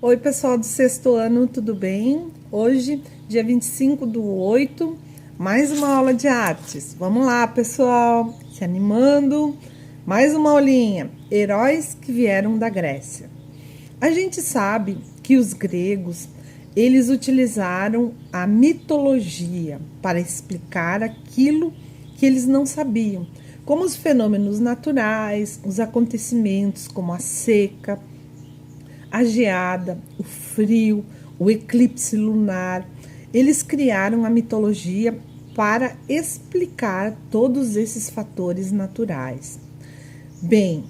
Oi, pessoal do sexto ano, tudo bem? Hoje, dia 25/8, mais uma aula de artes. Vamos lá, pessoal, se animando. Mais uma aulinha. Heróis que vieram da Grécia. A gente sabe que os gregos, eles utilizaram a mitologia para explicar aquilo que eles não sabiam, como os fenômenos naturais, os acontecimentos como a seca, a geada, o frio, o eclipse lunar. Eles criaram a mitologia para explicar todos esses fatores naturais. Bem,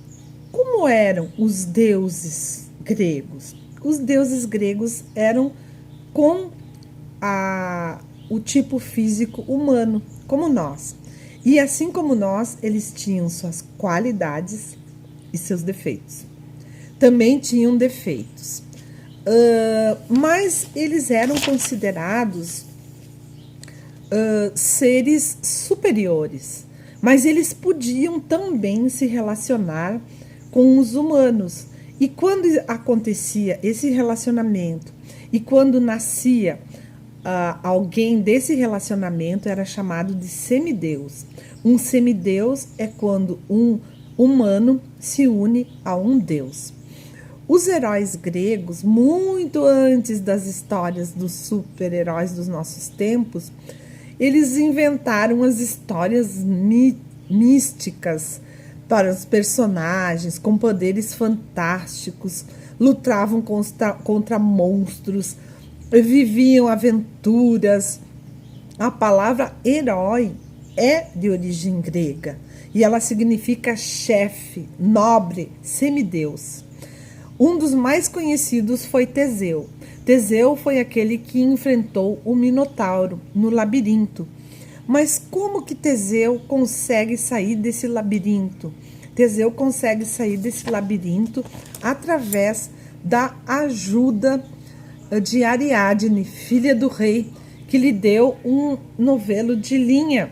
como eram os deuses gregos? Os deuses gregos eram com o tipo físico humano, como nós. E assim como nós, eles tinham suas qualidades e seus defeitos. Também tinham defeitos, mas eles eram considerados seres superiores, mas eles podiam também se relacionar com os humanos. E quando acontecia esse relacionamento e quando nascia alguém desse relacionamento, era chamado de semideus. Um semideus é quando um humano se une a um deus. Os heróis gregos, muito antes das histórias dos super-heróis dos nossos tempos, eles inventaram as histórias místicas para os personagens com poderes fantásticos, lutavam contra monstros, viviam aventuras. A palavra herói é de origem grega e ela significa chefe, nobre, semideus. Um dos mais conhecidos foi Teseu. Teseu foi aquele que enfrentou o Minotauro no labirinto. Mas como que Teseu consegue sair desse labirinto? Teseu consegue sair desse labirinto através da ajuda de Ariadne, filha do rei, que lhe deu um novelo de linha.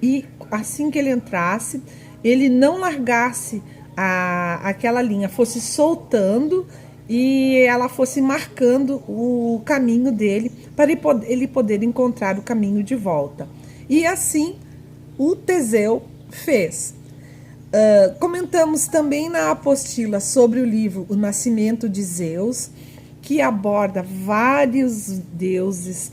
E assim que ele entrasse, ele não largasse aquela linha, fosse soltando e ela fosse marcando o caminho dele para ele poder encontrar o caminho de volta. E assim o Teseu fez. Comentamos também na apostila sobre o livro O Nascimento de Zeus, que aborda vários deuses,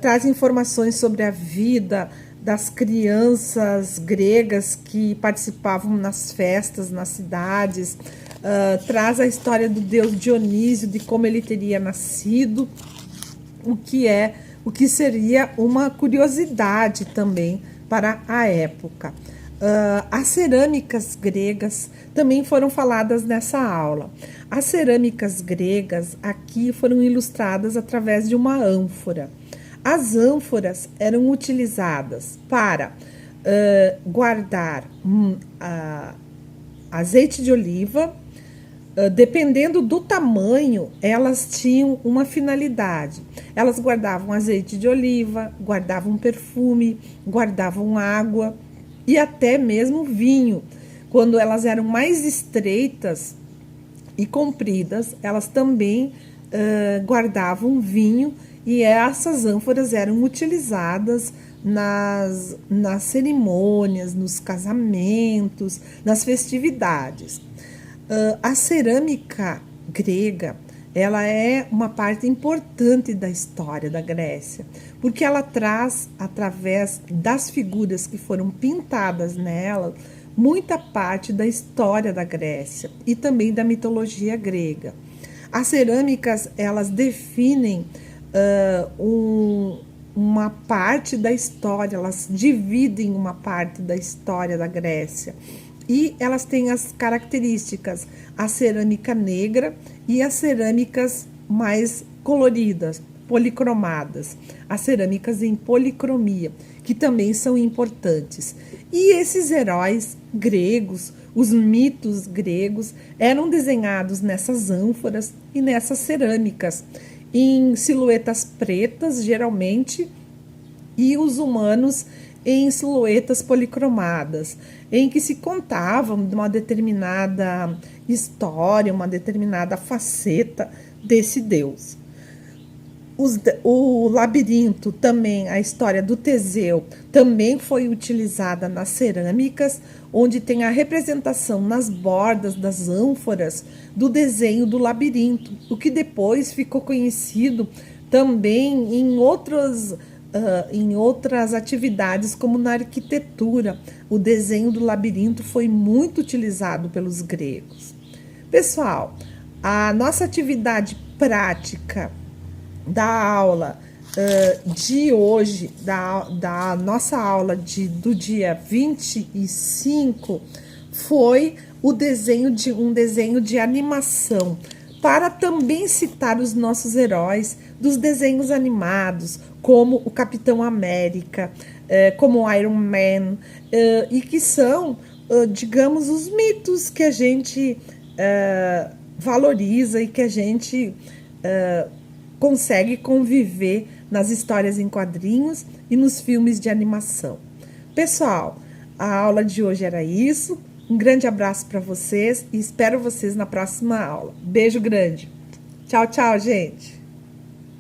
traz informações sobre a vida das crianças gregas que participavam nas festas, nas cidades, traz a história do deus Dionísio, de como ele teria nascido, o que seria uma curiosidade também para a época. As cerâmicas gregas também foram faladas nessa aula. As cerâmicas gregas aqui foram ilustradas através de uma ânfora. As ânforas eram utilizadas para guardar azeite de oliva. Dependendo do tamanho, elas tinham uma finalidade. Elas guardavam azeite de oliva, guardavam perfume, guardavam água e até mesmo vinho. Quando elas eram mais estreitas e compridas, elas também guardavam vinho. E essas ânforas eram utilizadas nas cerimônias, nos casamentos, nas festividades. A cerâmica grega, ela é uma parte importante da história da Grécia, porque ela traz, através das figuras que foram pintadas nela, muita parte da história da Grécia e também da mitologia grega. As cerâmicas, elas definem uma parte da história, elas dividem uma parte da história da Grécia e elas têm as características, a cerâmica negra e as cerâmicas mais coloridas, policromadas, as cerâmicas em policromia, que também são importantes. E esses heróis gregos, os mitos gregos, eram desenhados nessas ânforas e nessas cerâmicas, em silhuetas pretas, geralmente, e os humanos em silhuetas policromadas. em que se contavam de uma determinada história, uma determinada faceta desse Deus. O labirinto também, a história do Teseu, também foi utilizada nas cerâmicas, onde tem a representação nas bordas das ânforas do desenho do labirinto, o que depois ficou conhecido também em outras atividades, como na arquitetura. O desenho do labirinto foi muito utilizado pelos gregos. Pessoal, a nossa atividade prática da aula de hoje, da nossa aula do dia 25, foi um desenho de animação, para também citar os nossos heróis dos desenhos animados, como o Capitão América, como o Iron Man, e que são, digamos, os mitos que a gente valoriza e que a gente consegue conviver nas histórias em quadrinhos e nos filmes de animação. Pessoal, a aula de hoje era isso. Um grande abraço para vocês e espero vocês na próxima aula. Beijo grande. Tchau, tchau, gente.